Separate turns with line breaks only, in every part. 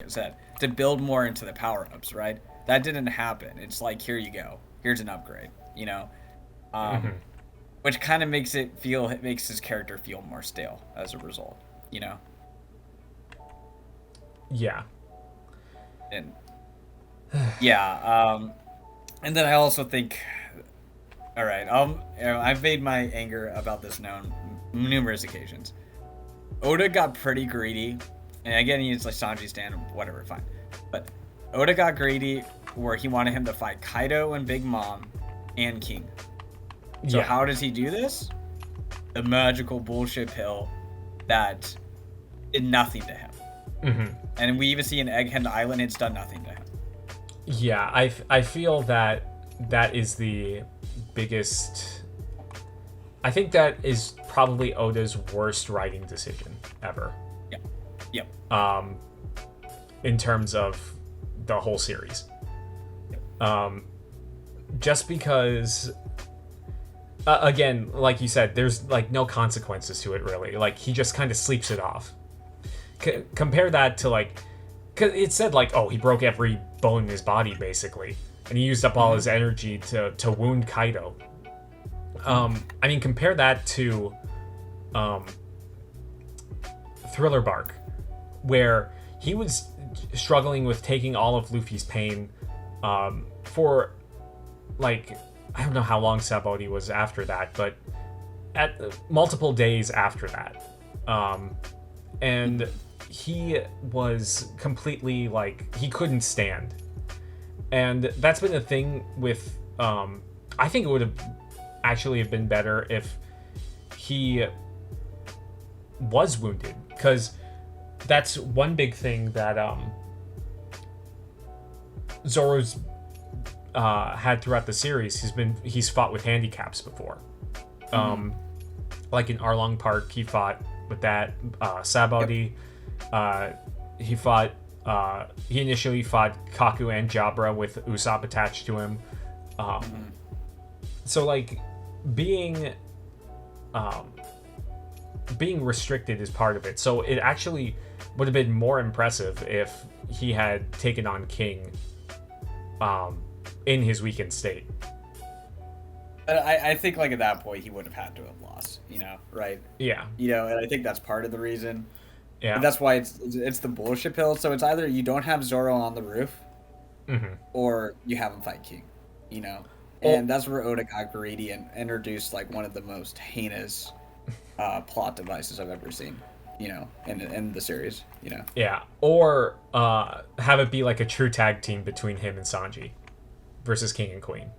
said, to build more into the power-ups, right? That didn't happen. It's like, here you go. Here's an upgrade, you know? Which kind of makes his character feel more stale as a result, you know?
Yeah.
And yeah, and then I also think, all right, I've made my anger about this known numerous occasions. Oda got pretty greedy, and again, he's like Sanji's stand, whatever, fine. But Oda got greedy where he wanted him to fight Kaido and Big Mom and King. So how does he do this? The magical bullshit pill that did nothing to him. And we even see in Egghead Island, it's done nothing to him.
Yeah, I feel that is the biggest... I think that is probably Oda's worst writing decision ever.
Yep.
In terms of the whole series. Just because... again, like you said, there's like no consequences to it really. Like he just kind of sleeps it off. Compare that to like, cause it said like, oh, he broke every bone in his body basically, and he used up all his energy to wound Kaido. I mean, compare that to Thriller Bark, where he was struggling with taking all of Luffy's pain for like, I don't know how long Sabaody was after that, but at multiple days after that. And he was completely like, he couldn't stand. And that's been a thing with, I think it would have actually have been better if he was wounded, because that's one big thing that Zoro's had throughout the series. He's fought with handicaps before. Like in Arlong Park, he fought with that. Sabaody, he initially fought Kaku and Jabra with Usopp attached to him. So like being restricted is part of it. So it actually would have been more impressive if he had taken on King in his weakened state.
I think like at that point he would have had to have lost, you know, right?
Yeah.
You know, and I think that's part of the reason.
Yeah.
And that's why it's the bullshit pill. So it's either you don't have Zoro on the roof, or you have him fight King, you know. And that's where Oda got greedy and introduced like one of the most heinous plot devices I've ever seen, you know, in the series, you know.
Yeah. Or have it be like a true tag team between him and Sanji versus King and Queen.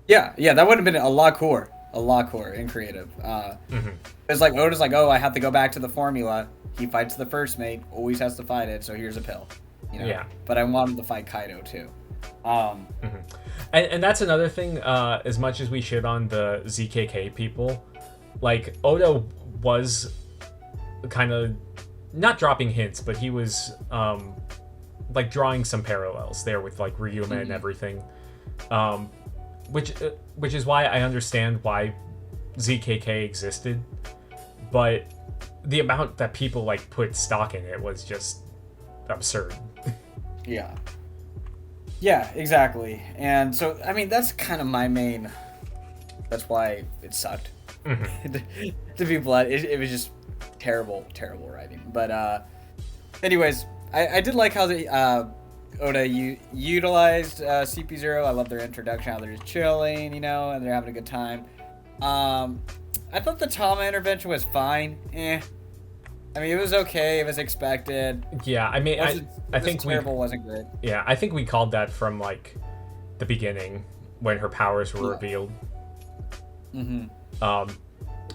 Yeah, that would have been a lot cooler and creative. It's like Oda's like, oh, I have to go back to the formula. He fights the first mate, always has to fight it, so here's a pill. You know? Yeah. But I want him to fight Kaido too.
And that's another thing, as much as we shit on the ZKK people, like Oda was kind of not dropping hints, but he was like drawing some parallels there with like Ryuma and everything. Which is why I understand why ZKK existed, but the amount that people like put stock in it was just absurd.
Yeah, exactly. And so, I mean, that's kind of my main... That's why it sucked. To be blunt, it was just terrible writing. But anyways, I did like how the... Oda utilized CP0. I love their introduction, how they're just chilling, you know, and they're having a good time. I thought the Tama intervention was fine. I mean, it was okay. It was expected.
Yeah, I mean, I think
terrible wasn't great.
Yeah, I think we called that from like the beginning when her powers were revealed.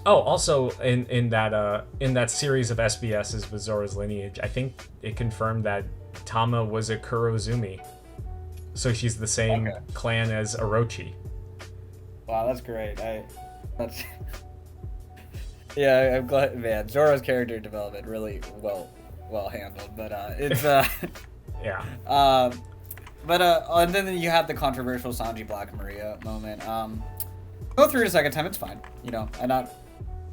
Also in that series of SBSs with Zoro's lineage, I think it confirmed that Tama was a Kurozumi, so she's the same clan as Orochi.
Wow, that's great. Yeah, I'm glad, man. Zoro's character development really well handled, but it's
yeah.
And then you have the controversial Sanji Black Maria moment. Go through it a second time, it's fine. You know,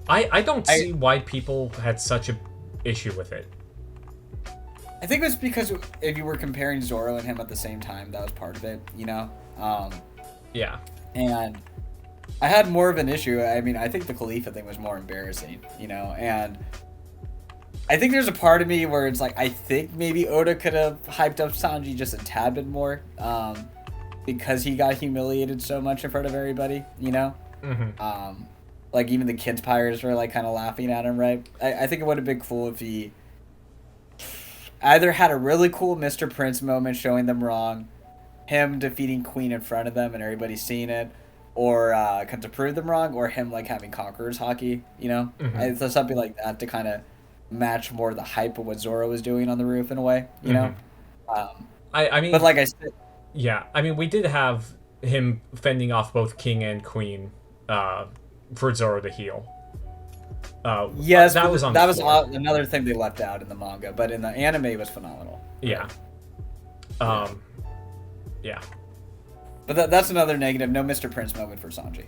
I don't see why people had such a issue with it.
I think it was because if you were comparing Zoro and him at the same time, that was part of it, you know?
Yeah.
And I had more of an issue. I mean, I think the Khalifa thing was more embarrassing, you know? And I think there's a part of me where it's like, I think maybe Oda could have hyped up Sanji just a tad bit more, because he got humiliated so much in front of everybody, you know?
Mm-hmm.
Like, even the kids' pirates were, like, kind of laughing at him, right? I think it would have been cool if he either had a really cool Mr. Prince moment showing them wrong, him defeating Queen in front of them and everybody seeing it, or to prove them wrong, or him, like, having Conqueror's Hockey, you know?
Mm-hmm.
So something like that to kind of match more the hype of what Zoro was doing on the roof in a way, you know?
I mean...
But like I said...
Yeah, I mean, we did have him fending off both King and Queen for Zoro to heal.
Yes,
that was
another thing they left out in the manga, but in the anime it was phenomenal.
Yeah. Yeah.
But that's another negative. No Mr. Prince moment for Sanji.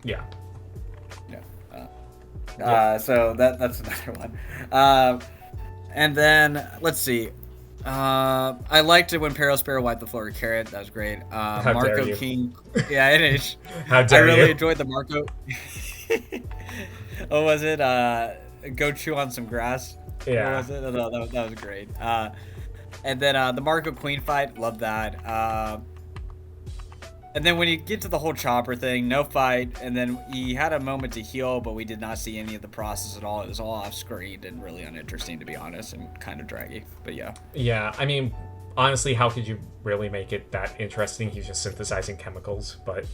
Yeah.
Yeah. So that's another one. And then let's see. I liked it when Perospero wiped the floor with Carrot. That was great.
How
Marco
dare you.
King. Yeah, it is.
How dare you.
I really enjoyed the Marco. What was it? Go chew on some grass.
Yeah.
What was it? No, that was great. And then the Marco Queen fight, love that. And then when you get to the whole Chopper thing, no fight, and then he had a moment to heal, but we did not see any of the process at all. It was all off screen and really uninteresting, to be honest, and kind of draggy. But yeah.
Yeah, I mean, honestly, how could you really make it that interesting? He's just synthesizing chemicals, but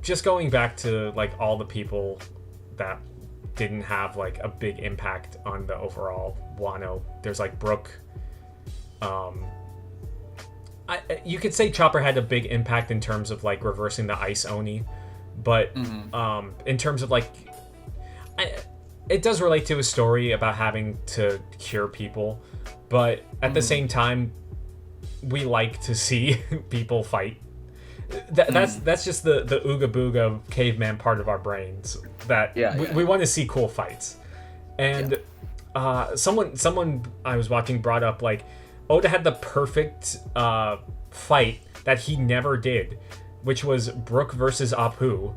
just going back to like all the people that didn't have like a big impact on the overall Wano. There's like Brook. You could say Chopper had a big impact in terms of like reversing the Ice Oni, but in terms of like, it does relate to a story about having to cure people, but at the same time, we like to see people fight. That's just the Ooga Booga caveman part of our brains that we want to see cool fights. And someone I was watching brought up like Oda had the perfect fight that he never did, which was Brook versus Apu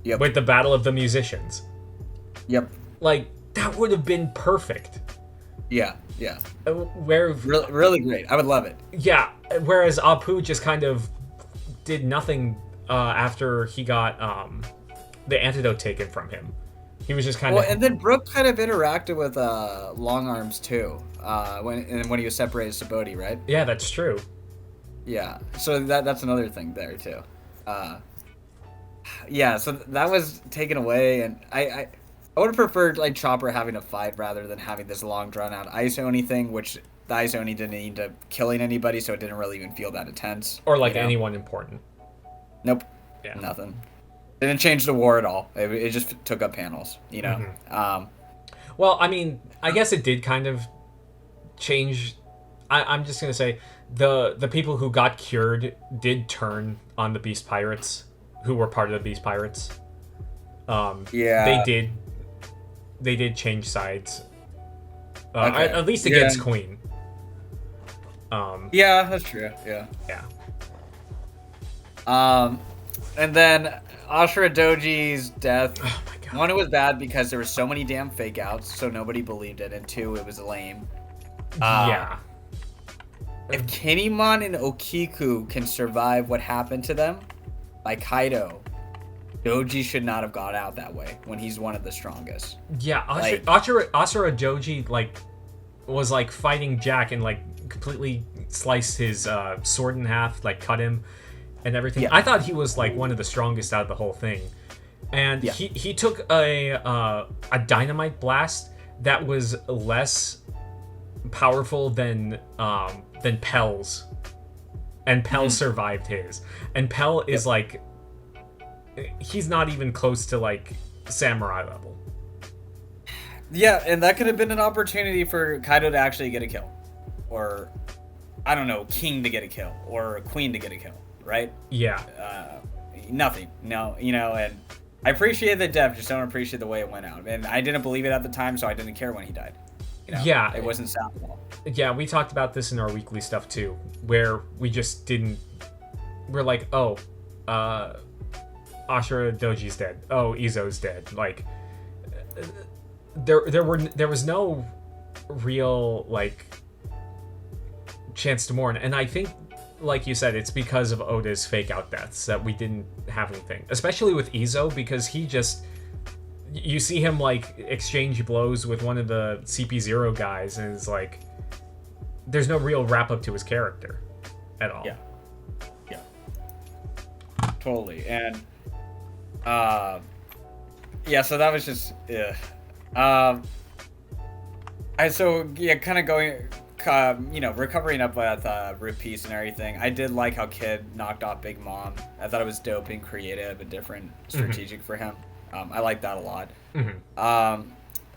with the Battle of the Musicians.
Yep.
Like, that would have been perfect.
Yeah.
Where
really great. I would love it.
Yeah, whereas Apu just kind of did nothing after he got the antidote taken from him. He was just kind of...
and then Brook kind of interacted with Long Arms too, when he was separated Saboti, right?
Yeah, that's true.
Yeah, so that's another thing there too. Yeah, so that was taken away, and I would have preferred like Chopper having a fight rather than having this long drawn out Ice Oni thing, which the Ice Oni didn't need to killing anybody, so it didn't really even feel that intense.
Or like anyone important.
Nope.
Yeah.
Nothing. Didn't change the war at all. It just took up panels, you know.
Well, I mean, I guess it did kind of change. I'm just gonna say the people who got cured did turn on the Beast Pirates, who were part of the Beast Pirates. They did change sides. At least against Queen.
Yeah, that's true. Yeah. And then Ashura Doji's death.
Oh my god.
One, it was bad because there were so many damn fake outs, so nobody believed it, and two, it was lame. If Kinemon and Okiku can survive what happened to them by Kaido, Doji should not have got out that way when he's one of the strongest.
Yeah, Asura Doji was like fighting Jack and like completely sliced his sword in half, like cut him and everything. Yeah. I thought he was like one of the strongest out of the whole thing. And he took a dynamite blast that was less powerful than Pell's, and Pell survived his. And Pell is like, he's not even close to like samurai level.
Yeah, and that could have been an opportunity for Kaido to actually get a kill, or I don't know, King to get a kill, or Queen to get a kill, right?
Yeah.
Nothing. No, you know, and I appreciate the death, just don't appreciate the way it went out. And I didn't believe it at the time, so I didn't care when he died.
Yeah.
It wasn't sad at all.
Yeah, we talked about this in our weekly stuff too, where we just didn't. We're like, oh, Ashura Doji's dead. Oh, Izo's dead. Like, there was no real like chance to mourn, and I think, like you said, it's because of Oda's fake out deaths that we didn't have anything, especially with Izo, because he just, you see him like exchange blows with one of the CP0 guys, and it's like there's no real wrap up to his character at all.
Yeah. Totally. And yeah, so that was just kind of going, recovering up with Root Piece and everything. I did like how Kid knocked off Big Mom. I thought it was dope and creative and different, strategic for him. I liked that a lot.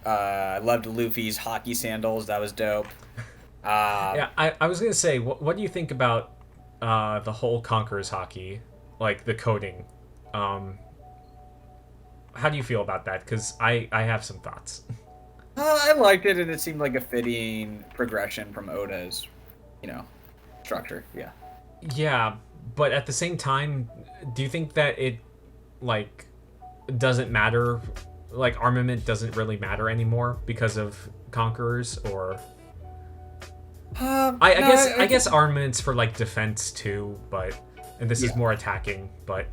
I loved Luffy's hockey sandals. That was dope.
Yeah, I was gonna say, what do you think about the whole Conqueror's hockey, like the coding? How do you feel about that? Because I have some thoughts.
I liked it, and it seemed like a fitting progression from Oda's, structure. Yeah.
Yeah, but at the same time, do you think that it, like, doesn't matter? Like, armament doesn't really matter anymore because of Conquerors, or? I guess armaments for like defense too, and this is more attacking, but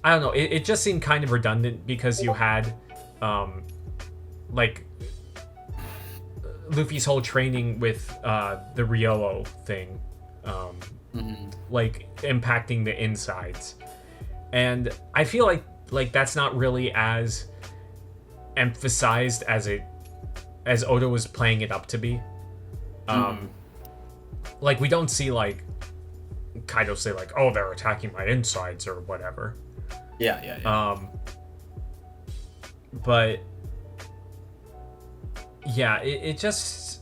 I don't know. It just seemed kind of redundant because you had, like, Luffy's whole training with the Ryolo thing, like impacting the insides, and I feel like that's not really as emphasized as Oda was playing it up to be. Like, we don't see like Kaido say like, oh, they're attacking my insides or whatever.
Yeah.
But yeah, it just,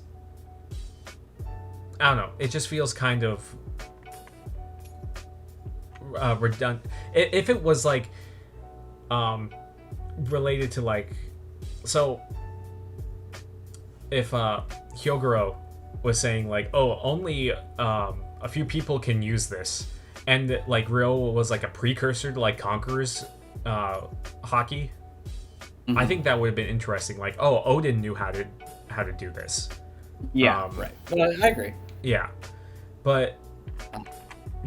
I don't know. It just feels kind of redundant. If it was like related to like, so if Hyogoro was saying like, oh, only a few people can use this, and like Ryo was like a precursor to like Conqueror's hockey, I think that would have been interesting. Like, oh, Odin knew how to do this.
Yeah, right. Well, I agree.
Yeah, but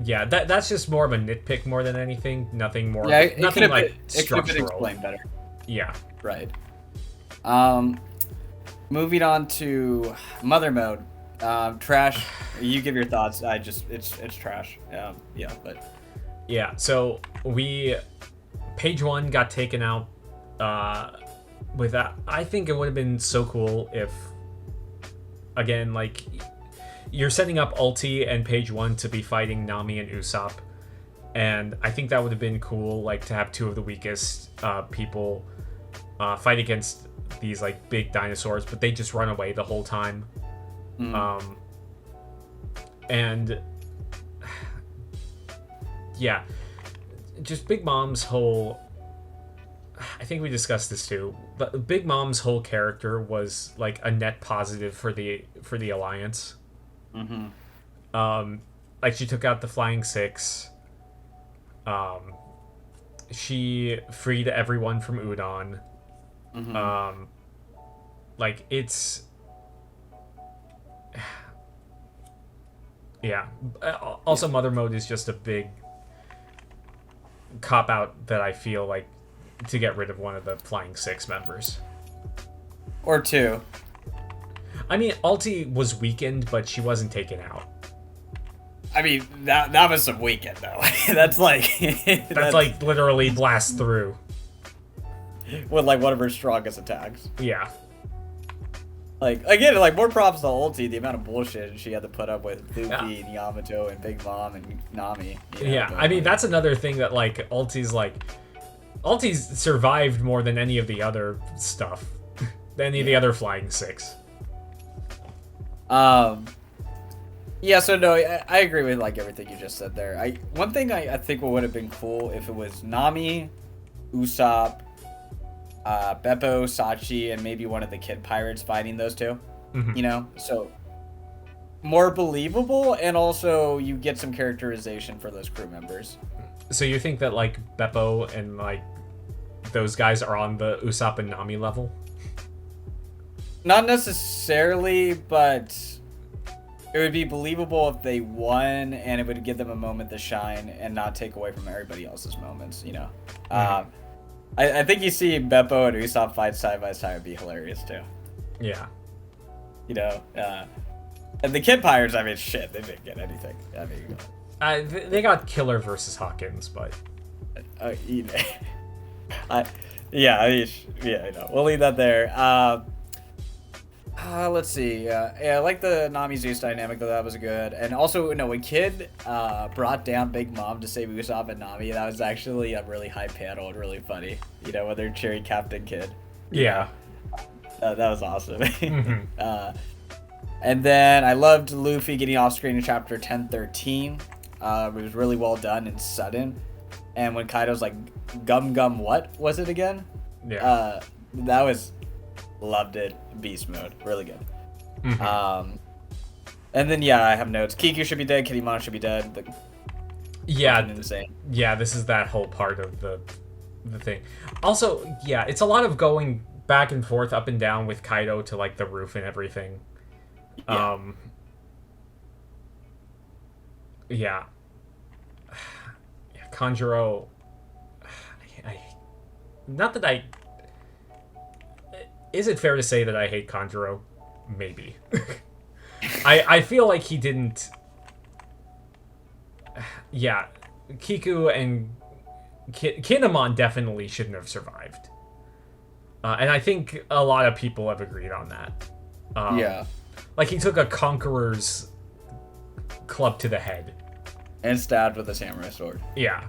yeah, that's just more of a nitpick more than anything. Nothing more.
Yeah,
nothing like
structural. It could have been explained better.
Yeah.
Right. Moving on to Mother Mode. Trash. You give your thoughts. It's trash.
Yeah. So page 1 got taken out. With that, I think it would have been so cool if, again, like, you're setting up Ulti and page 1 to be fighting Nami and Usopp, and I think that would have been cool, like, to have two of the weakest people fight against these like big dinosaurs, but they just run away the whole time. And yeah, just Big Mom's whole, I think we discussed this too, but Big Mom's whole character was like a net positive for the Alliance. Like, she took out the Flying Six. She freed everyone from Udon. Like, it's, yeah. Also, Mother Mode is just a big cop out that I feel like, to get rid of one of the Flying Six members.
Or two.
I mean, Ulti was weakened, but she wasn't taken out.
I mean, that was some weekend though. That's like
that's like literally blast through
with like one of her strongest attacks.
Yeah.
Like, again, like, more props to Ulti, the amount of bullshit she had to put up with Luffy and Yamato and Big Mom and Nami.
Yeah, I mean, that's another thing that, like, Ulti's survived more than any of the other stuff. Than any of the other Flying Six.
Yeah, so no, I agree with, like, everything you just said there. One thing I think would have been cool if it was Nami, Usopp, Beppo, Sachi, and maybe one of the kid pirates fighting those two.
Mm-hmm.
You know, so more believable, and also you get some characterization for those crew members.
So you think that like Beppo and like those guys are on the Usopp and Nami level?
Not necessarily, but it would be believable if they won, and it would give them a moment to shine and not take away from everybody else's moments, you know.
Mm-hmm.
I think you see Beppo and Usopp fight side by side would be hilarious too.
Yeah.
You know, and the kid pirates, I mean, shit, they didn't get anything. I mean,
They got Killer versus Hawkins, but
you know, yeah, you know, we'll leave that there. Let's see. Yeah, I like the Nami Zeus dynamic though. That was good. And also, no, when Kid brought down Big Mom to save Usopp and Nami, that was actually a really high panel and really funny. You know, when they're cheering Captain Kid.
yeah.
That was awesome.
Mm-hmm.
And then I loved Luffy getting off screen in chapter 1013. It was really well done and sudden. And when Kaido's like, gum, what was it again?
Yeah.
That was, loved it. Beast mode. Really good.
Mm-hmm.
And then, yeah, I have notes. Kiku should be dead. Kinemon should be dead.
Yeah.
Insane.
Yeah, this is that whole part of the thing. Also, yeah, it's a lot of going back and forth, up and down with Kaido to like the roof and everything.
Yeah.
Yeah. Kanjuro. Not that I. Is it fair to say that I hate Kanjuro? Maybe. I feel like he didn't. Yeah, Kiku and Kinemon definitely shouldn't have survived. And I think a lot of people have agreed on that.
Yeah.
Like, he took a conqueror's club to the head.
And stabbed with a samurai sword.
Yeah.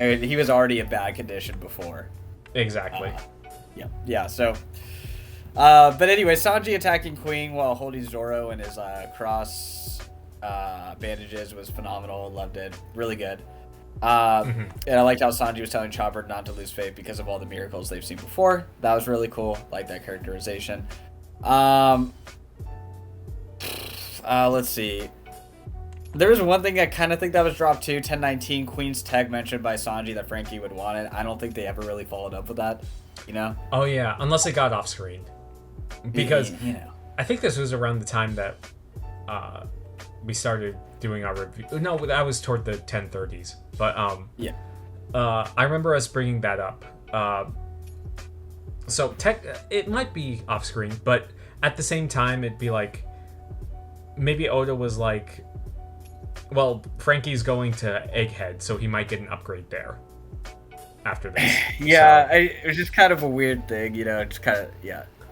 I mean, he was already in bad condition before.
Exactly.
Yeah, so... but anyway, Sanji attacking Queen while holding Zoro in his cross bandages was phenomenal. Loved it. Really good. And I liked how Sanji was telling Chopper not to lose faith because of all the miracles they've seen before. That was really cool. Like that characterization. Let's see. There was one thing I kind of think that was dropped too. 1019 Queen's tag mentioned by Sanji that Frankie would want it. I don't think they ever really followed up with that. You know?
Oh yeah, unless it got off screen. Because
you know.
I think this was around the time that we started doing our review. No, that was toward the 1030s. But
yeah.
I remember us bringing that up. So it might be off screen, but at the same time, it'd be like maybe Oda was like, well, Frankie's going to Egghead, so he might get an upgrade there after this.
Yeah,
so,
it was just kind of a weird thing, you know. Just kind of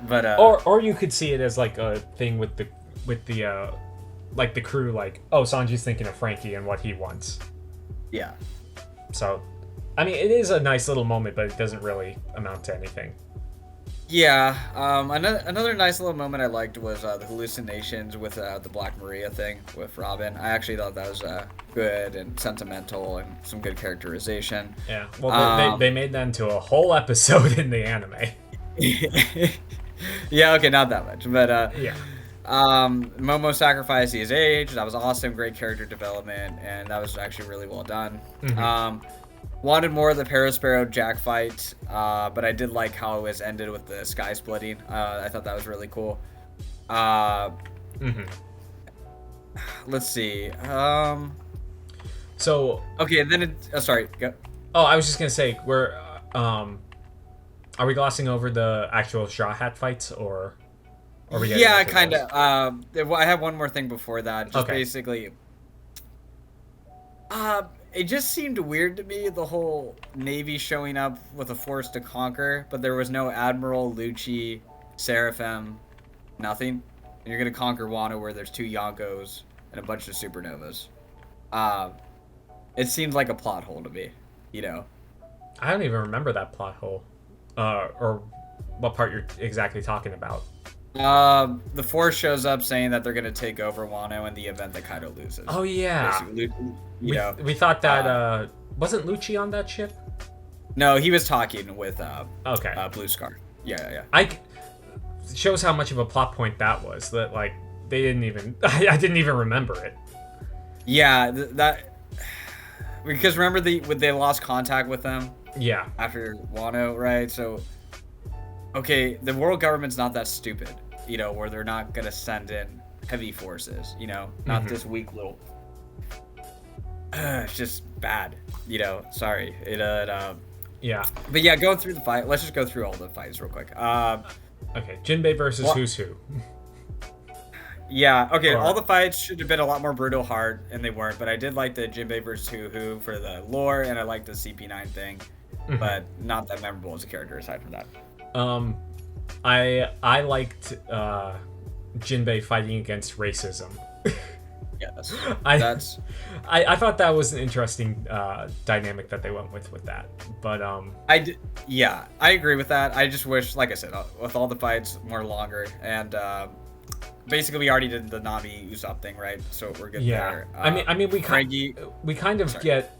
but
or you could see it as like a thing with the like the crew, like, oh, Sanji's thinking of Frankie and what he wants.
Yeah.
So, I mean, it is a nice little moment, but it doesn't really amount to anything.
Yeah. Another nice little moment I liked was the hallucinations with the Black Maria thing with Robin. I actually thought that was good and sentimental and some good characterization.
Yeah. Well, they made that into a whole episode in the anime.
Yeah. Okay. Not that much, but
yeah.
Momo sacrificed his age. That was awesome. Great character development, and that was actually really well done.
Mm-hmm.
Wanted more of the Parasparrow Jack fight, but I did like how it was ended with the sky splitting. I thought that was really cool. Let's see.
So
okay, then sorry. Go.
Oh, I was just gonna say, are we glossing over the actual Straw Hat fights, or are we getting
Yeah,
into
kind
those?
of. I have one more thing before that. Just
Okay.
basically. It just seemed weird to me, the whole Navy showing up with a force to conquer, but there was no Admiral, Lucci, Seraphim, nothing. And you're gonna conquer Wano where there's 2 Yonkos and a bunch of supernovas. It seemed like a plot hole to me, you know.
I don't even remember that plot hole, or what part you're exactly talking about.
The Force shows up saying that they're gonna take over Wano in the event that Kaido loses.
Oh yeah. We thought that wasn't Lucci on that ship?
No, he was talking with Blue Scar. Yeah.
Shows how much of a plot point that was. That like they didn't even I didn't even remember it.
Yeah, that because remember they lost contact with them.
Yeah.
After Wano, right? So, okay, the world government's not that stupid, where they're not gonna send in heavy forces, not this weak little. It's just bad, Sorry,
Yeah.
But yeah, going through the fight. Let's just go through all the fights real quick.
Okay, Jinbei versus Who's Who.
Yeah, okay, all the fights should have been a lot more brutal hard, and they weren't, but I did like the Jinbei versus Who for the lore, and I liked the CP9 thing, but not that memorable as a character aside from that.
I liked Jinbei fighting against racism.
Yes,
I thought that was an interesting dynamic that they went with that, but
I agree with that. I just wish, like I said, with all the fights more longer, and basically we already did the Nami Usopp thing, right? So we're good there.
I mean we kind of get.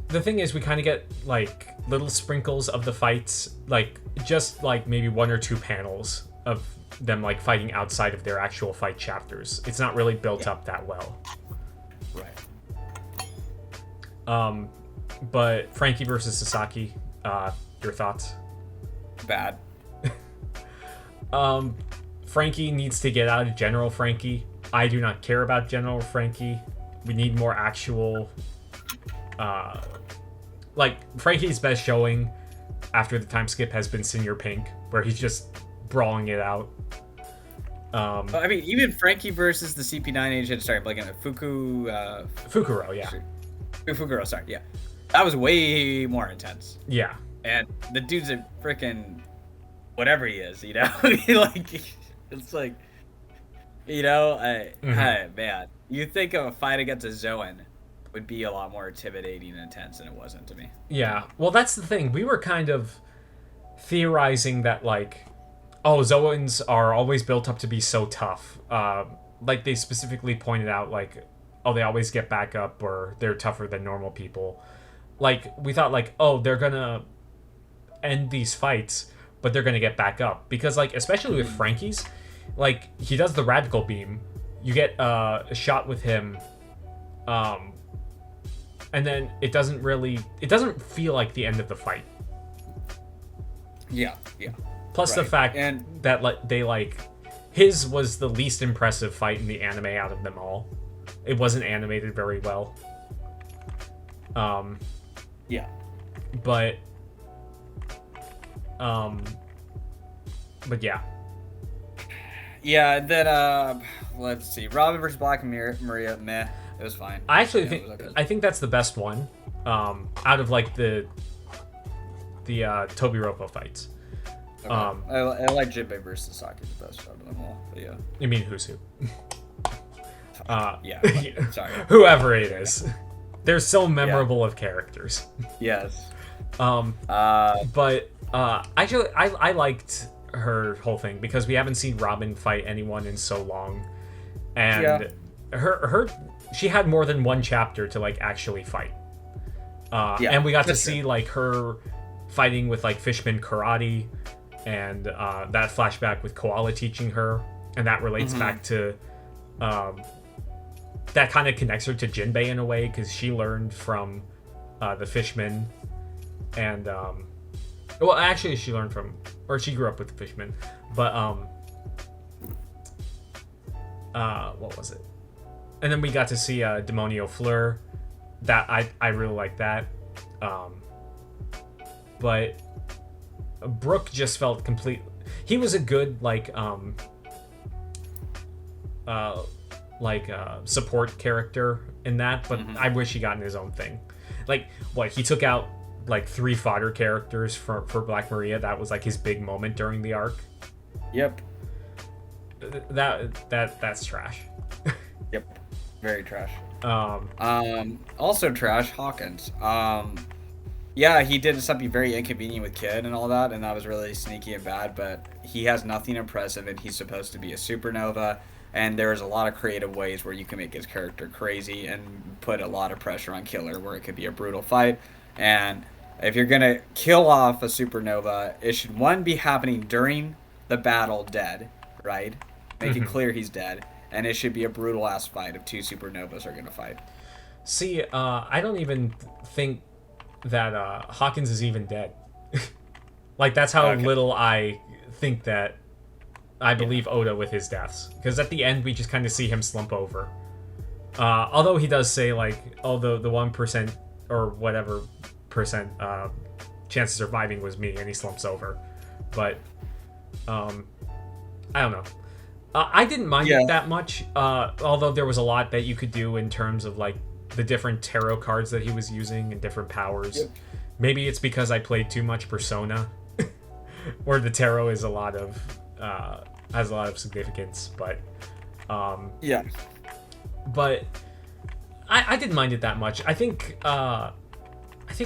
The thing is, we kind of get like little sprinkles of the fights, like just like maybe 1 or 2 panels of them like fighting outside of their actual fight chapters. It's not really built up that well.
Right.
But Frankie versus Sasaki, your thoughts?
Bad.
Frankie needs to get out of General Frankie. I do not care about General Frankie. We need more actual like Frankie's best showing after the time skip has been Senior Pink, where he's just brawling it out.
I mean, even Frankie versus the CP9 agent. Sorry, I'm blanking on
Fukuro, yeah.
Fukuro, sorry, yeah. That was way more intense.
Yeah.
And the dude's a freaking whatever he is, like it's like, man, you think of a fight against a Zoan would be a lot more intimidating and intense than it wasn't to me.
Yeah, well, that's the thing. We were kind of theorizing that, like, Zoans are always built up to be so tough. Like, they specifically pointed out, like, they always get back up, or they're tougher than normal people. Like, we thought, like, they're gonna end these fights, but they're gonna get back up. Because, like, especially with Frankie's, like, he does the radical beam. You get a shot with him, and then it doesn't feel like the end of the fight.
Yeah.
Plus the fact that his was the least impressive fight in the anime out of them all. It wasn't animated very well.
Yeah.
But yeah.
Yeah, and then let's see. Robin versus Black Maria, meh. It was fine.
I actually think that's the best one out of like the Tobiropo fights.
Okay. I like Jinbei versus Sasaki the best out of them all. But yeah.
You mean Who's Who?
Yeah. Sorry.
Whoever it is, they're so memorable of characters.
Yes.
But actually, I liked her whole thing because we haven't seen Robin fight anyone in so long, and she had more than one chapter to like actually fight. And we got to see like her fighting with like Fishman karate, and that flashback with Koala teaching her, and that relates back to that kind of connects her to Jinbei in a way because she learned from the Fishmen, and well, actually she learned from, or she grew up with the Fishmen, but what was it? And then we got to see Demonio Fleur. That I really like that. But Brook just felt complete. He was a good support character in that, but I wish he got in his own thing. Like what, he took out like 3 fodder characters for Black Maria. That was like his big moment during the arc.
Yep.
That's trash.
Yep. Very trash. Also trash, Hawkins. yeah, he did something very inconvenient with Kid and all that, and that was really sneaky and bad, but he has nothing impressive, and he's supposed to be a supernova, and there's a lot of creative ways where you can make his character crazy and put a lot of pressure on Killer, where it could be a brutal fight. And if you're going to kill off a supernova, it should, one, be happening during the battle dead, right? Make it clear he's dead, and it should be a brutal-ass fight if two supernovas are going to fight.
See, I don't even think that Hawkins is even dead. Like, that's how little I think that I believe Oda with his deaths. Because at the end, we just kind of see him slump over. Although he does say, like, oh, the 1% or whatever percent chance of surviving was me, and he slumps over. But, I don't know. I didn't mind it that much, although there was a lot that you could do in terms of, like, the different tarot cards that he was using and different powers. Yep. Maybe it's because I played too much Persona, where the tarot is a lot of has a lot of significance. But but I didn't mind it that much. I think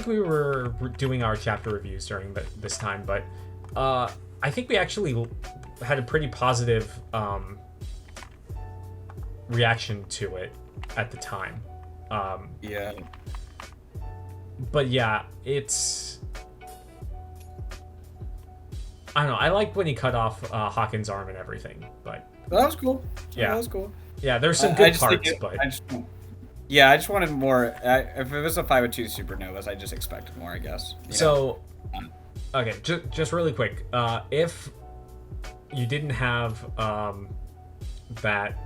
we were doing our chapter reviews during this time, but I think we actually had a pretty positive reaction to it at the time. But yeah, it's, I don't know. I like when he cut off Hawkins' arm and everything, but
that was cool.
Yeah,
that was cool.
Yeah, there's some good parts, but
I just wanted more. If it was a 5 with 2 supernovas, I just expected more, I guess.
Okay, just really quick. If you didn't have that,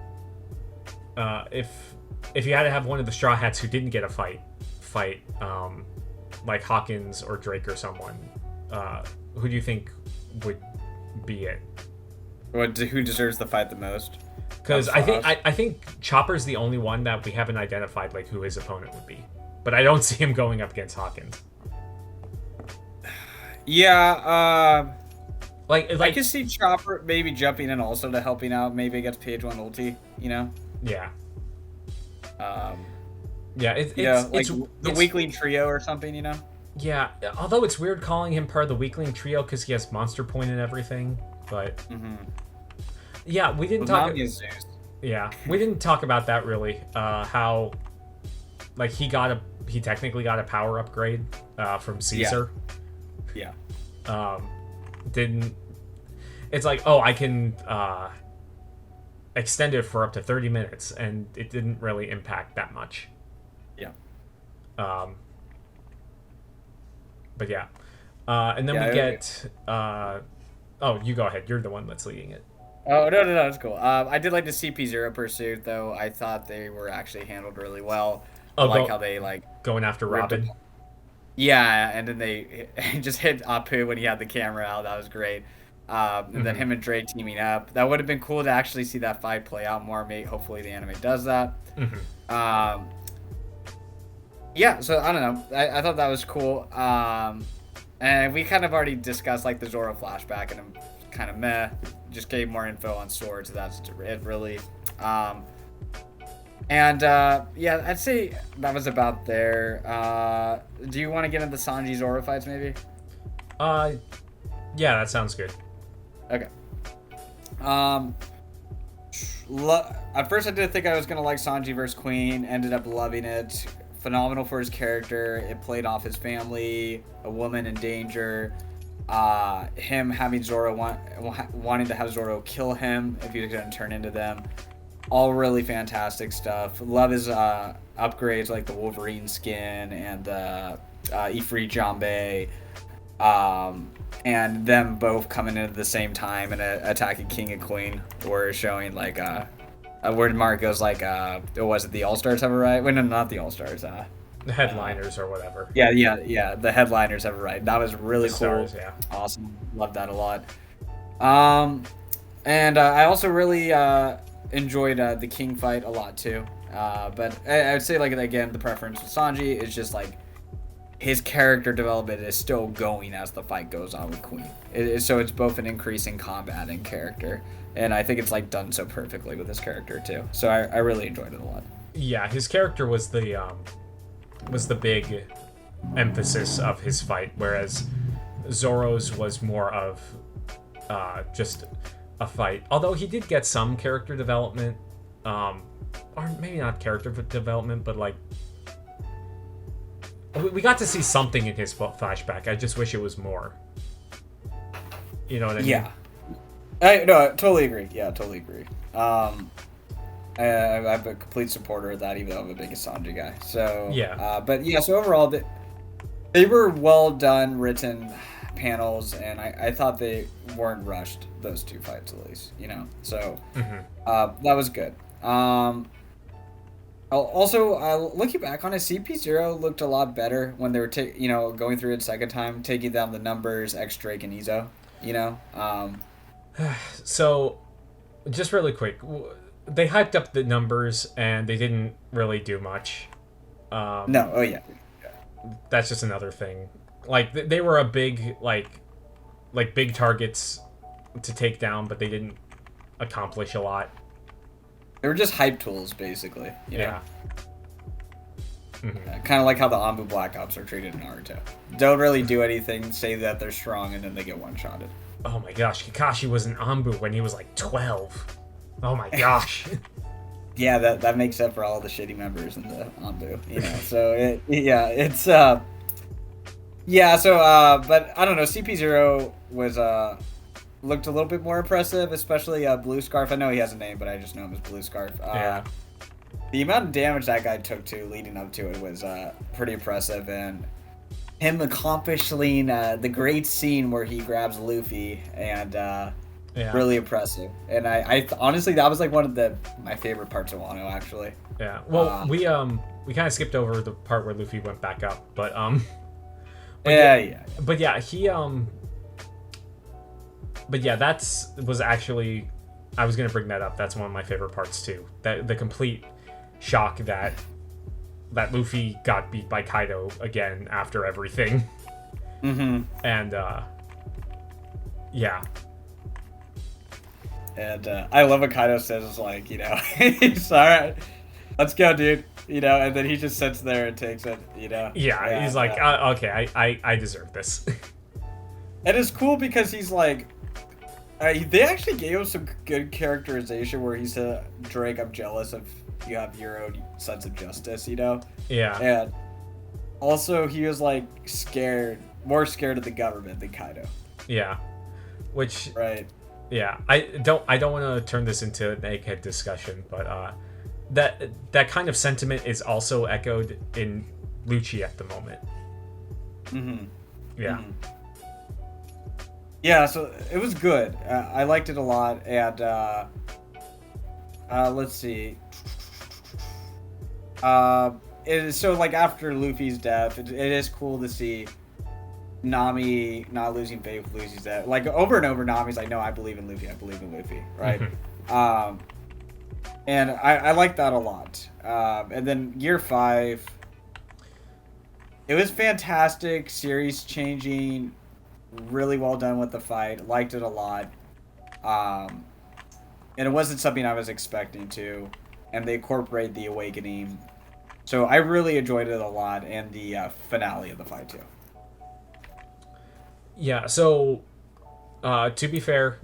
if you had to have one of the Straw Hats who didn't get a fight, like Hawkins or Drake or someone, who do you think would be it?
Who deserves the fight the most?
Because I think Chopper's the only one that we haven't identified, like, who his opponent would be. But I don't see him going up against Hawkins.
Yeah,
like
I can see Chopper maybe jumping in also to helping out, maybe against PH1 ulti, you know?
Yeah. It's
the weakling trio or something, you know?
Yeah, although it's weird calling him part of the weakling trio because he has monster point and everything, but yeah, we didn't talk. Yeah, we didn't talk about that really. How, like, he technically got a power upgrade from Caesar.
Yeah.
It's like, oh, I can extend it for up to 30 minutes, and it didn't really impact that much.
Yeah.
But yeah. And then we get... oh, you go ahead. You're the one that's leading it.
Oh, no, that's cool. I did like the CP0 pursuit, though. I thought they were actually handled really well. How they, like...
Going after Robin.
Yeah, and then they just hit Apu when he had the camera out. That was great. And then him and Drake teaming up. That would have been cool to actually see that fight play out more. Hopefully the anime does that. Yeah, so I don't know. I thought that was cool. And we kind of already discussed, like, the Zoro flashback, and I'm kind of meh. Just gave more info on swords. That's it, really. Yeah, I'd say that was about there. Do you want to get into the Sanji Zoro fights, maybe?
Yeah, that sounds good.
Okay. At first I didn't think I was gonna like Sanji vs. Queen. Ended up loving it. Phenomenal for his character. It played off his family, a woman in danger, him having Zoro wanting to have Zoro kill him if he was gonna turn into them. All really fantastic stuff. Love his upgrades, like the Wolverine skin and the Ifrit Jambe, and them both coming in at the same time and attacking King and Queen. Or showing, like, where Mark goes, like, was it the All-Stars have a right? Wait, no, not the All-Stars.
The headliners or whatever.
Yeah. The headliners have a right. That was really cool.
Stars, yeah.
Awesome. Loved that a lot. And I also really enjoyed the King fight a lot too. But I would say, like, again, the preference with Sanji is just, like, his character development is still going as the fight goes on with Queen. So it's both an increase in combat and character. And I think it's, like, done so perfectly with his character too. So I really enjoyed it a lot.
Yeah, his character was the big emphasis of his fight, whereas Zoro's was more of just a fight. Although he did get some character development, or maybe not character development, but like we got to see something in his flashback. I just wish it was more. You know what I mean?
Yeah. I totally agree. Yeah, totally agree. I'm a complete supporter of that, even though I'm a big Sanji guy. So
yeah.
But yeah, so overall, they were well done, written panels, and I thought they weren't rushed, those two fights at least. You know, so that was good. Also, looking back on it, CP0 looked a lot better when they were going through it second time, taking down the numbers, X Drake and Izo. You know.
So, just really quick, they hyped up the numbers and they didn't really do much.
No. Oh yeah.
That's just another thing. Like they were a big like big targets to take down, but they didn't accomplish a lot.
They were just hype tools, basically. You know?
Yeah. Mm-hmm.
Kind of like how the Anbu Black Ops are treated in Naruto. Don't really do anything, say that they're strong, and then they get one-shotted.
Oh my gosh, Kakashi was an Anbu when he was like 12. Oh my gosh.
Yeah, that makes up for all the shitty members in the Anbu, you know. So but I don't know. CP0 was looked a little bit more impressive, especially Blue Scarf. I know he has a name, but I just know him as Blue Scarf.
Yeah.
The amount of damage that guy took leading up to it was pretty impressive, and him accomplishing the great scene where he grabs Luffy and really impressive. And I honestly, that was like one of my favorite parts of Wano, actually.
Yeah. Well, we kind of skipped over the part where Luffy went back up, but But yeah, that was actually, I was gonna bring that up. That's one of my favorite parts too. That the complete shock that Luffy got beat by Kaido again after everything.
Mm-hmm.
And yeah.
And I love what Kaido says, like, you know, he's alright, let's go, dude. You know, and then he just sits there and takes it, you know.
Yeah, he's like, okay, I deserve this.
And it's cool because he's like, they actually gave him some good characterization where he said, Drake, I'm jealous of you have your own sense of justice, you know?
Yeah.
And also he was like more scared of the government than Kaido.
Yeah. Which,
right.
Yeah, I don't want to turn this into an egghead discussion, but that kind of sentiment is also echoed in Lucci at the moment.
Mm-hmm.
Yeah.
Mm-hmm. Yeah, so it was good. I liked it a lot, and let's see. So like after Luffy's death, it is cool to see Nami not losing faith with Luffy's death. Like over and over, Nami's like, no, I believe in Luffy, right?
Mm-hmm.
And I like that a lot. And then Year 5, it was fantastic, series changing, really well done with the fight. Liked it a lot. And it wasn't something I was expecting to. And they incorporate the awakening. So I really enjoyed it a lot, and the finale of the fight too.
Yeah, so to be fair,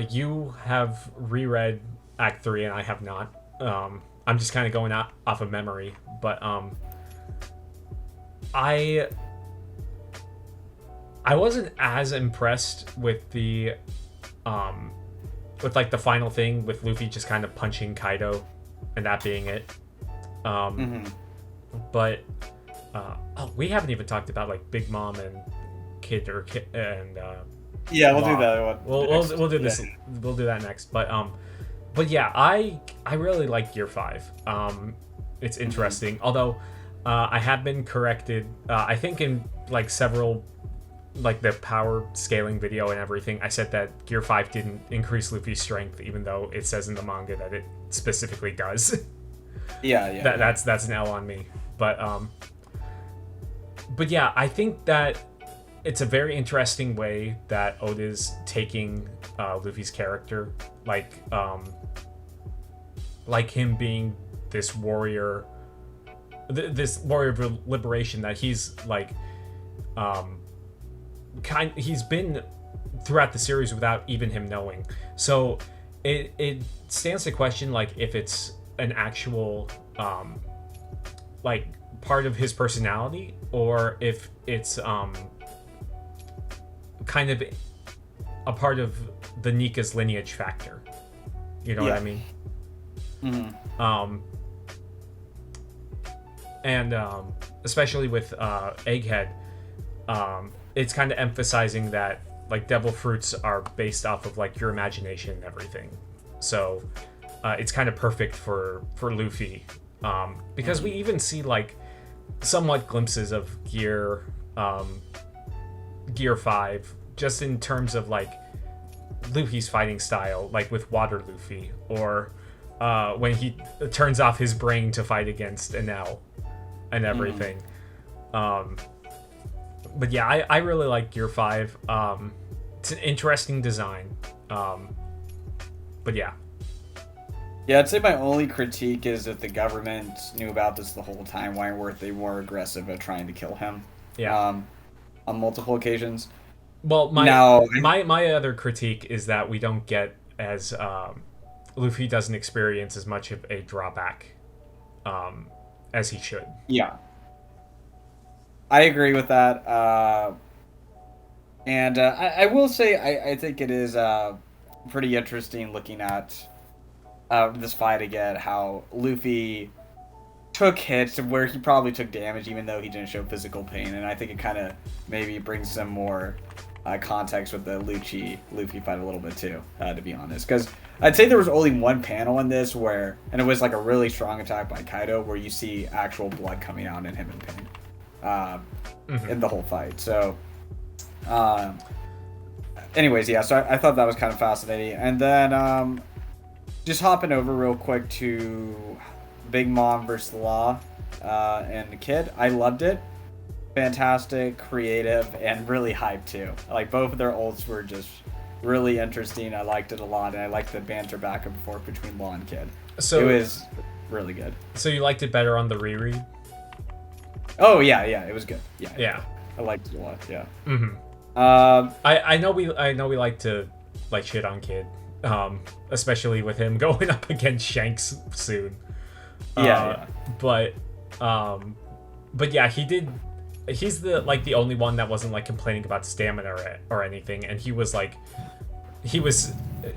you have reread Act 3 and I have not. I'm just kind of going off of memory, but I wasn't as impressed with the with like the final thing with Luffy just kind of punching Kaido and that being it. But we haven't even talked about like Big Mom and Kid and
yeah, we'll do that one.
We'll do this. Yeah. We'll do that next. But yeah, I really like Gear 5. It's interesting. Mm-hmm. Although I have been corrected. I think in like several, like the power scaling video and everything, I said that Gear 5 didn't increase Luffy's strength, even though it says in the manga that it specifically does.
Yeah.
That's an L on me. But yeah, I think that it's a very interesting way that Oda's taking Luffy's character, like him being this warrior of liberation, that he's like he's been throughout the series without even him knowing. So it stands to question, like, if it's an actual like part of his personality, or if it's kind of a part of the Nika's lineage factor. You know what I mean?
Mm-hmm.
And especially with Egghead, it's kind of emphasizing that, like, devil fruits are based off of, like, your imagination and everything. So it's kind of perfect for Luffy, because we even see, like, somewhat glimpses of Gear 5, just in terms of, like, Luffy's fighting style, like with Water Luffy, or when he turns off his brain to fight against Enel and everything. But yeah, I really like Gear 5. It's an interesting design. But yeah.
Yeah, I'd say my only critique is if the government knew about this the whole time, why weren't they more aggressive at trying to kill him?
Yeah.
On multiple occasions.
Well, my other critique is that we don't get as Luffy doesn't experience as much of a drawback as he should.
Yeah, I agree with that. And I will say I think it is pretty interesting looking at this fight again, how Luffy took hits where he probably took damage even though he didn't show physical pain, and I think it kind of maybe brings some more context with the Luffy fight a little bit too, to be honest, because I'd say there was only one panel in this where, and it was like a really strong attack by Kaido, where you see actual blood coming out and him in pain in the whole fight. So anyways, yeah, so I thought that was kind of fascinating. And then just hopping over real quick to Big Mom versus Law and the Kid. I loved it. Fantastic, creative, and really hyped too. Like, both of their ults were just really interesting. I liked it a lot, and I liked the banter back and forth between Law and Kid. So it was really good.
So you liked it better on the reread?
Oh yeah, it was good. Yeah. I liked it a lot. Yeah.
I know we like to like shit on Kid, especially with him going up against Shanks soon. But yeah, he's the only one that wasn't like complaining about stamina or anything, and he was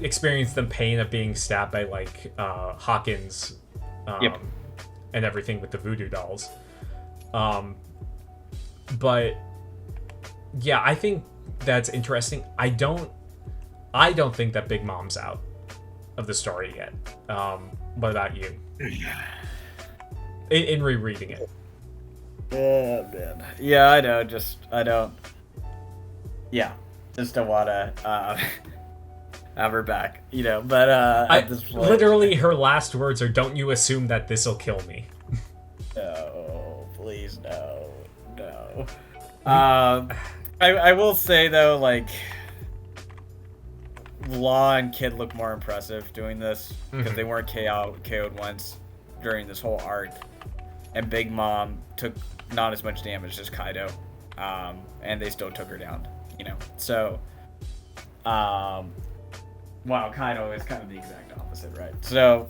experienced the pain of being stabbed by like Hawkins and everything with the voodoo dolls. But yeah, I think that's interesting. I don't think that Big Mom's out of the story yet. What about you? In rereading it.
Oh man. Yeah, I know. Just don't wanna have her back, you know. But at this point,
literally, her last words are, "Don't you assume that this'll kill me."
No, please, no. I will say though, like, Law and Kid look more impressive doing this because they weren't KO'd once during this whole arc, and Big Mom took not as much damage as Kaido, and they still took her down, you know. So, wow, Kaido is kind of the exact opposite, right? So,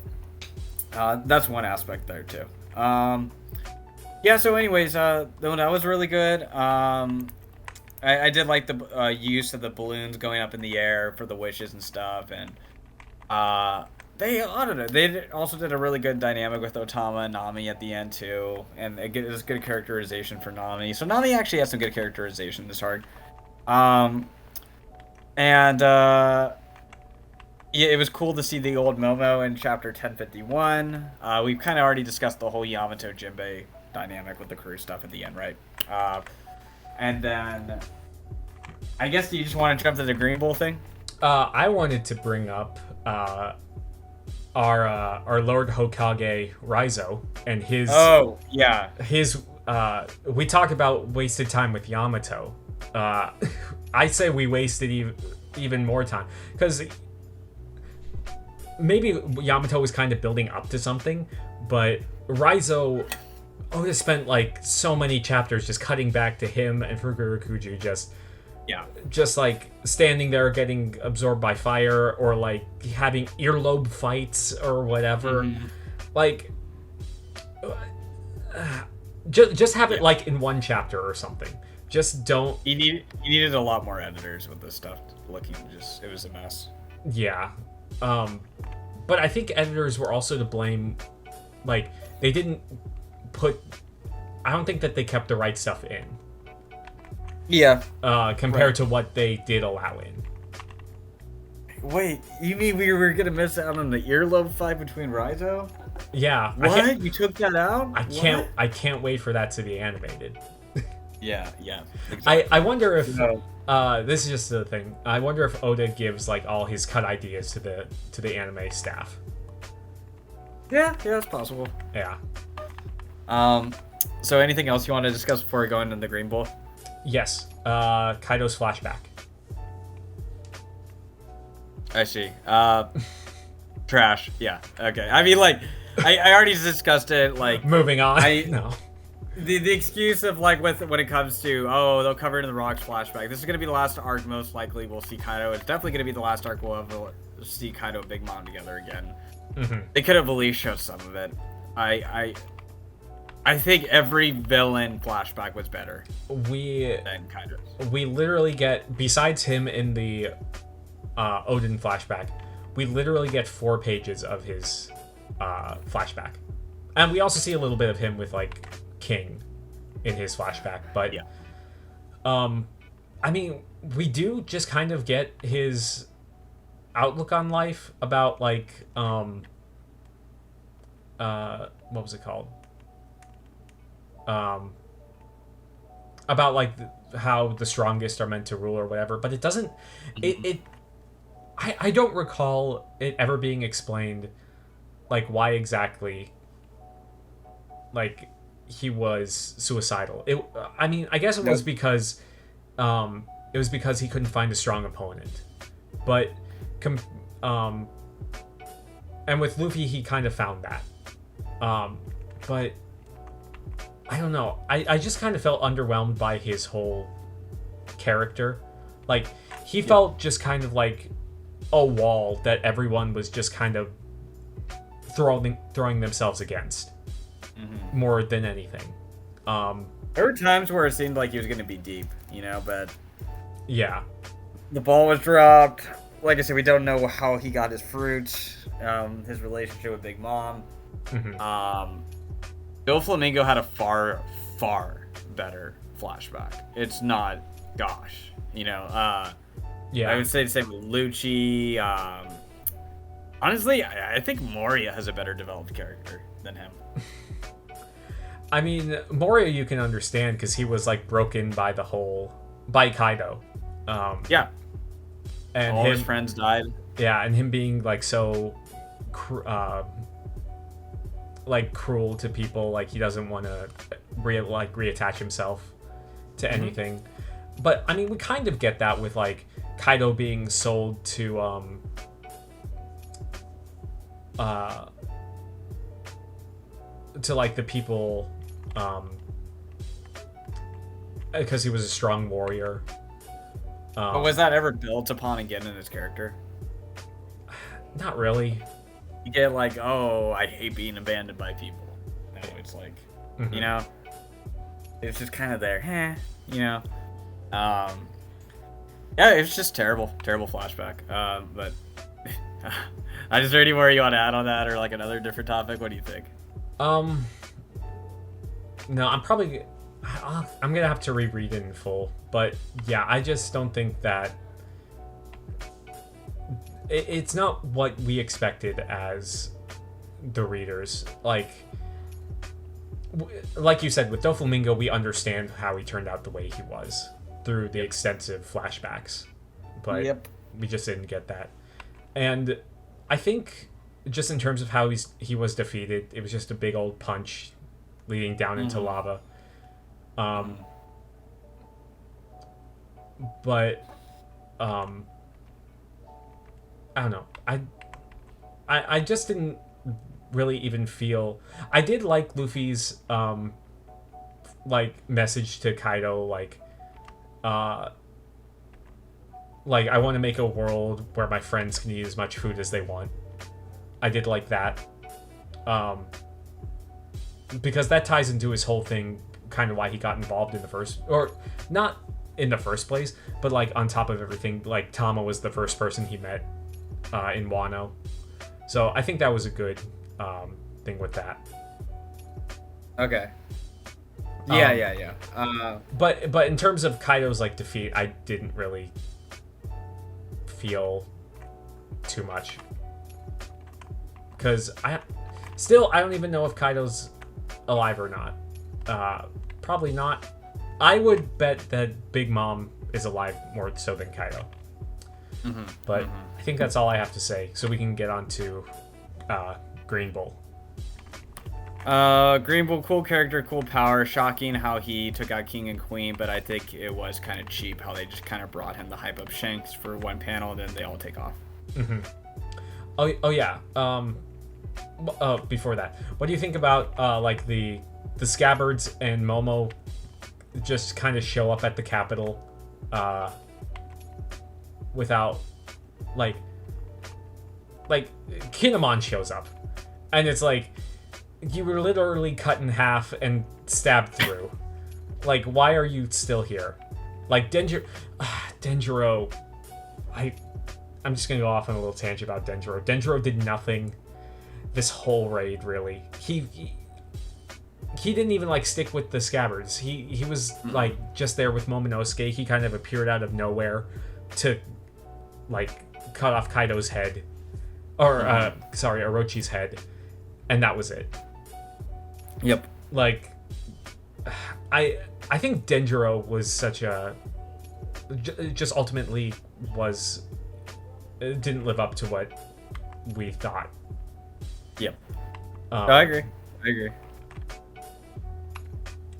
that's one aspect there too. Yeah. So, anyways, that was really good. I did like the use of the balloons going up in the air for the wishes and stuff, and they also did a really good dynamic with Otama and Nami at the end too, and it was good characterization for Nami. So Nami actually has some good characterization this arc, and yeah, it was cool to see the old Momo in chapter 1051. We've kind of already discussed the whole Yamato Jinbei dynamic with the crew stuff at the end, right? And then, I guess you just want to jump to the Green Bull thing?
I wanted to bring up our Lord Hokage Raizo and his.
Oh yeah.
His. We talked about wasted time with Yamato. I say we wasted even more time because maybe Yamato was kind of building up to something, but Raizo Oda spent like so many chapters just cutting back to him and Fukurokuju just like standing there getting absorbed by fire, or like having earlobe fights or whatever. Like just have it like in one chapter or something. Just don't.
You needed a lot more editors with this stuff. Looking, it was a mess.
Yeah, but I think editors were also to blame. Like, they didn't put. I don't think that they kept the right stuff in.
Yeah.
Compared to what they did allow in.
Wait, you mean we were gonna miss out on the earlobe fight between Raizo?
Yeah.
What? You took that out?
I can't wait for that to be animated.
Yeah. Exactly.
I wonder if this is just the thing. I wonder if Oda gives like all his cut ideas to the anime staff.
Yeah, that's possible.
Yeah.
So anything else you want to discuss before we go into the Green Bull?
Yes. Kaido's flashback.
I see. Trash. Yeah. Okay. I mean, like, I already discussed it. Like,
moving on. No.
The excuse of like when it comes to they'll cover it in the Rocks flashback. This is gonna be the last arc. Most likely we'll see Kaido. It's definitely gonna be the last arc we'll ever see Kaido and Big Mom together again. They could have at least showed some of it. I think every villain flashback was better than Kaido's.
We literally get, besides him in the Odin flashback, we literally get 4 pages of his flashback, and we also see a little bit of him with like King in his flashback. But
yeah,
I mean, we do just kind of get his outlook on life about like what was it called? About like how the strongest are meant to rule or whatever, but it doesn't. I don't recall it ever being explained, like why exactly, like he was suicidal. I mean, I guess it was because, he couldn't find a strong opponent, but, and with Luffy he kind of found that, but. I don't know. I just kind of felt underwhelmed by his whole character. Like, he felt just kind of like a wall that everyone was just kind of throwing themselves against more than anything.
There were times where it seemed like he was going to be deep, but
yeah,
the ball was dropped. Like I said, we don't know how he got his fruits, his relationship with Big Mom. Doflamingo had a far, far better flashback. It's not, gosh, I would say the same with Lucci. Honestly, I think Moria has a better developed character than him.
I mean, Moria you can understand because he was like broken by by Kaido.
Yeah.
And
all his friends died.
Yeah, and him being like so like cruel to people, like he doesn't want to reattach himself to anything. But I mean, we kind of get that with like Kaido being sold to like the people because he was a strong warrior.
But was that ever built upon again in his character?
Not really.
You get like, I hate being abandoned by people. No, it's like, it's just kind of there, yeah, it's just terrible flashback. But is there any more you want to add on that, or like another different topic? What do you think?
No, I'm gonna have to reread it in full, but yeah, I just don't think that it's not what we expected as the readers. Like you said, with Doflamingo, we understand how he turned out the way he was through the extensive flashbacks, but we just didn't get that. And I think just in terms of how he was defeated, it was just a big old punch leading down into lava. But I don't know. I just didn't really even feel. I did like Luffy's message to Kaido, I want to make a world where my friends can eat as much food as they want. I did like that. Because that ties into his whole thing, kind of why he got involved in the first, or not in the first place, but on top of everything, Tama was the first person he met in Wano. So I think that was a good thing with that.
Okay. Yeah.
But in terms of Kaido's defeat, I didn't really feel too much, because I don't even know if Kaido's alive or not. Probably not. I would bet that Big Mom is alive more so than Kaido. But I think that's all I have to say, so we can get on to Green Bull.
Green Bull, cool character, cool power. Shocking how he took out King and Queen, but I think it was kind of cheap how they just kind of brought him to hype up Shanks for one panel, and then they all take off.
Oh yeah. Before that, what do you think about the Scabbards and Momo just kind of show up at the Capitol without Kinemon shows up, and it's you were literally cut in half and stabbed through. Why are you still here? Denjiro, I'm just gonna go off on a little tangent about Denjiro. Denjiro did nothing this whole raid, really. He didn't even stick with the Scabbards. He was just there with Momonosuke. He kind of appeared out of nowhere to cut off Kaido's head, or Orochi's head, and that was it.
Yep.
I think Denjiro was such a just ultimately was didn't live up to what we thought.
Yep. I agree.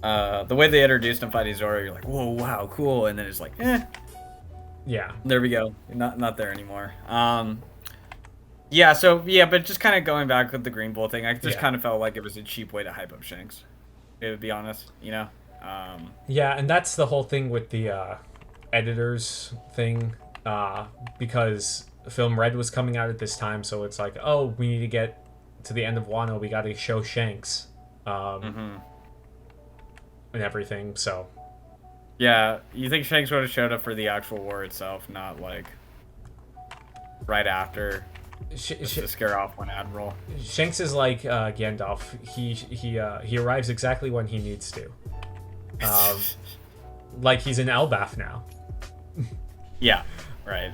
The way they introduced him fighting Zoro, you're like, whoa, wow, cool, and then it's
yeah,
there we go, not there anymore. But just kind of going back with the Green Bull thing, I just kind of felt like it was a cheap way to hype up Shanks, to be honest,
yeah, and that's the whole thing with the editors thing, because Film Red was coming out at this time, so it's oh, we need to get to the end of Wano, we got to show Shanks, and everything. So
yeah, you think Shanks would have showed up for the actual war itself, not right after, just to scare off one admiral?
Shanks is like Gandalf. He arrives exactly when he needs to. He's in Elbaf now.
Yeah, right.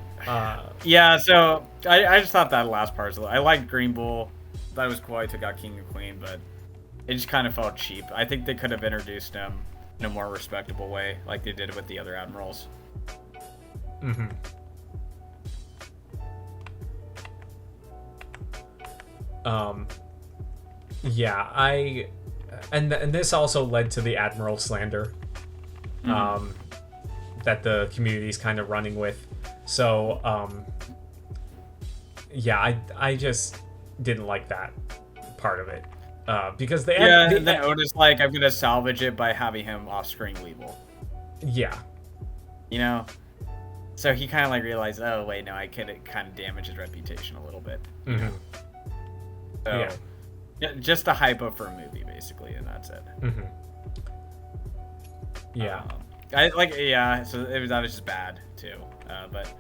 So I just thought that last part I liked Green Bull. Thought it was cool. I took out King and Queen, but it just kind of felt cheap. I think they could have introduced him in a more respectable way, like they did with the other admirals.
Yeah, and this also led to the Admiral slander, that the community's kind of running with. So, I just didn't like that part of it, because
then Oda's I'm gonna salvage it by having him off-screen Weeble.
Yeah.
So he kind of realized, oh wait, no, I could kind of damage his reputation a little bit. So, just a hype up for a movie, basically, and that's it.
Yeah.
So that was just bad too. But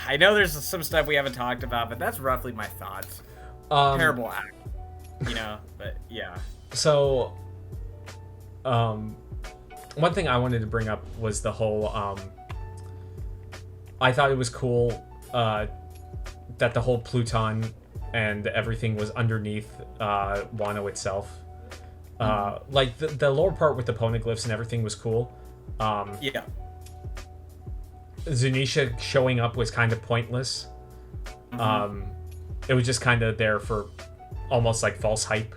I know there's some stuff we haven't talked about, but that's roughly my thoughts. Terrible act, but yeah.
So, one thing I wanted to bring up was the whole, I thought it was cool, that the whole Pluton and everything was underneath, Wano itself. The lower part with the poneglyphs and everything was cool.
Yeah.
Zunisha showing up was kind of pointless. It was just kind of there for almost false hype.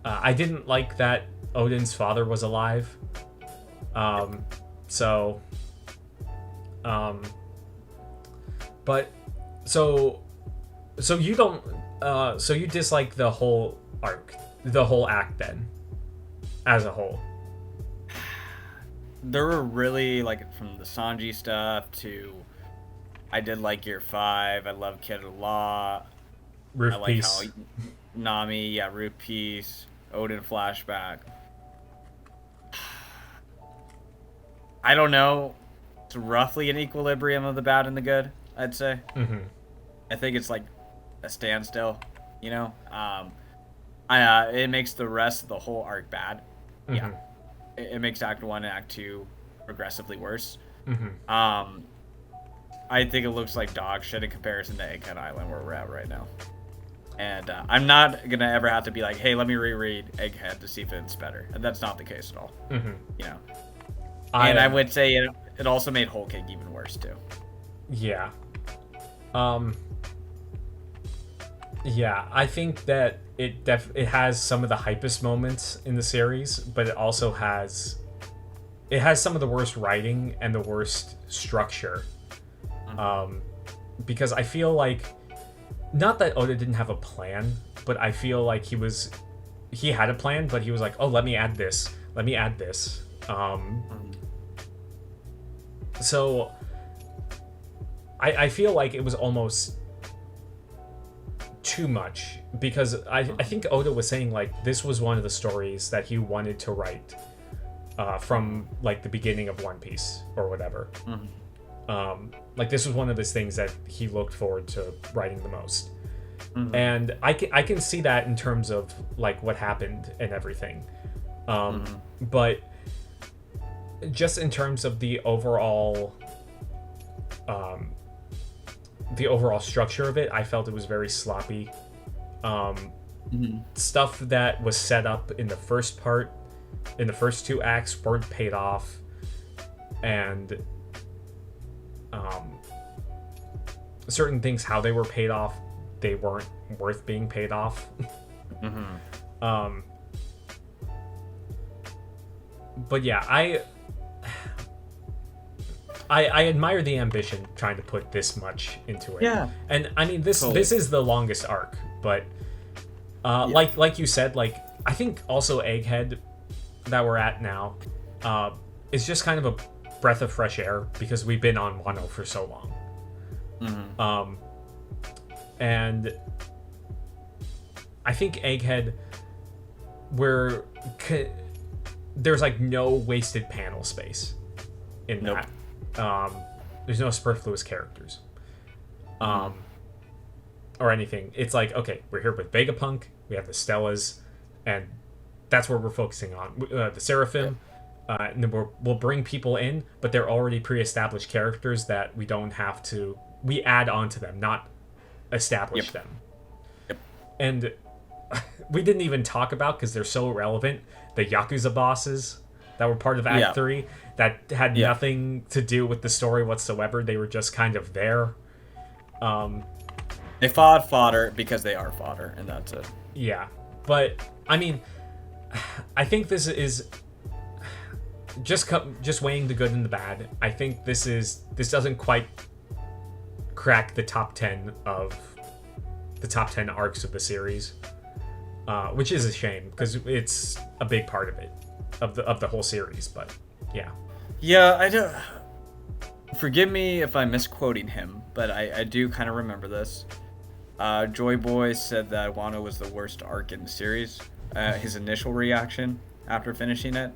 I didn't like that Odin's father was alive. But so you don't, so you dislike the whole arc the whole act then, as a whole?
There were really, like, from the Sanji stuff to I did like Year 5. I love Kid a lot.
Roof
I like
piece.
how Nami, yeah, Roof Piece, Odin flashback. I don't know. It's roughly an equilibrium of the bad and the good, I'd say.
Mm-hmm.
I think it's like a standstill, you know? It makes the rest of the whole arc bad.
Mm-hmm.
Yeah. It makes Act 1 and Act 2 progressively worse.
Mm-hmm.
I think it looks like dog shit in comparison to Egghead Island where we're at right now. And I'm not going to ever have to be like, hey, let me reread Egghead to see if it's better. And that's not the case at all.
Mm-hmm.
You know? And I would say it also made Whole Cake even worse, too.
Yeah. Yeah, I think that it has some of the hypest moments in the series, but it also has some of the worst writing and the worst structure. Because I feel like, not that Oda didn't have a plan, but I feel like he had a plan, but he was like, oh, let me add this. So I feel like it was almost too much, because I think Oda was saying, like, this was one of the stories that he wanted to write from, like, the beginning of One Piece or whatever. Like, this was one of his things that he looked forward to writing the most. And I can see that in terms of, like, what happened and everything. But just in terms of the overall structure of it, I felt it was very sloppy. Stuff that was set up in the first two acts weren't paid off, and certain things, how they were paid off, they weren't worth being paid off. But yeah, I admire the ambition trying to put this much into it.
Yeah.
And I mean, this is the longest arc, but like you said, like, I think also Egghead that we're at now is just kind of a breath of fresh air, because we've been on Wano for so long. And I think Egghead, there's like no wasted panel space in that. There's no superfluous characters or anything. It's like, okay, we're here with Vegapunk, we have the Stellas, and that's where we're focusing on. The Seraphim, and then we'll bring people in, but they're already pre-established characters that we don't have to... We add on to them, not establish them. And we didn't even talk about, because they're so irrelevant, the Yakuza bosses that were part of Act 3 that had nothing to do with the story whatsoever. They were just kind of there.
They fought fodder because they are fodder, and that's it.
Yeah, but I mean, I think this is just weighing the good and the bad. I think this doesn't quite crack the top 10 arcs of the series, which is a shame, because it's a big part of it, of the whole series. But yeah, I don't. Forgive me if I'm misquoting him, but I do kind of remember this. Joy Boy said that Wano was the worst arc in the series. His initial reaction after finishing it.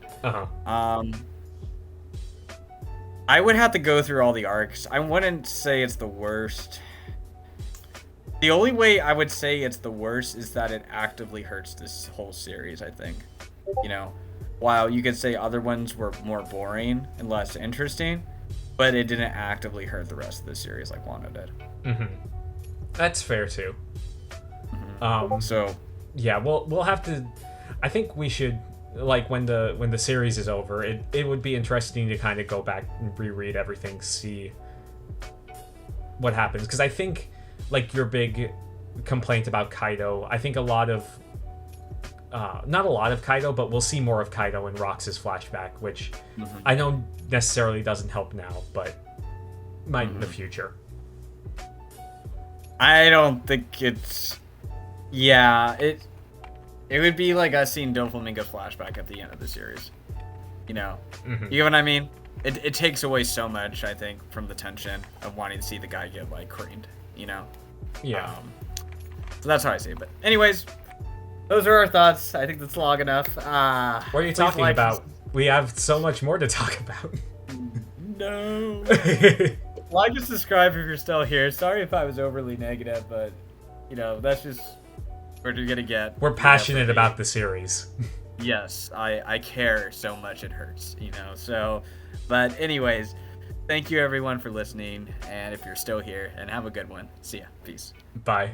I would have to go through all the arcs. I wouldn't say it's the worst. The only way I would say it's the worst is that it actively hurts this whole series, I think. You know, while you could say other ones were more boring and less interesting, but it didn't actively hurt the rest of the series like Wano did. That's fair too.
So
yeah, we'll have to. I think we should, like, when the series is over, it would be interesting to kind of go back and reread everything, see what happens, because I think, like, your big complaint about Kaido, I think a lot of not a lot of Kaido, but we'll see more of Kaido in Rox's flashback, which I know necessarily doesn't help now, but might in the future.
I don't think it's... Yeah, It would be like us seeing Doflamingo flashback at the end of the series. You know?
Mm-hmm.
You know what I mean? It takes away so much, I think, from the tension of wanting to see the guy get, like, creamed, you know?
Yeah.
So that's how I see it. But anyways, those are our thoughts. I think that's long enough.
What are you talking about? We have so much more to talk about.
No. Like and subscribe if you're still here. Sorry if I was overly negative, but, you know, that's just what you're going to get.
We're passionate about the series.
Yes, I care so much it hurts, you know. So, but anyways, thank you everyone for listening, and if you're still here, and have a good one. See ya. Peace.
Bye.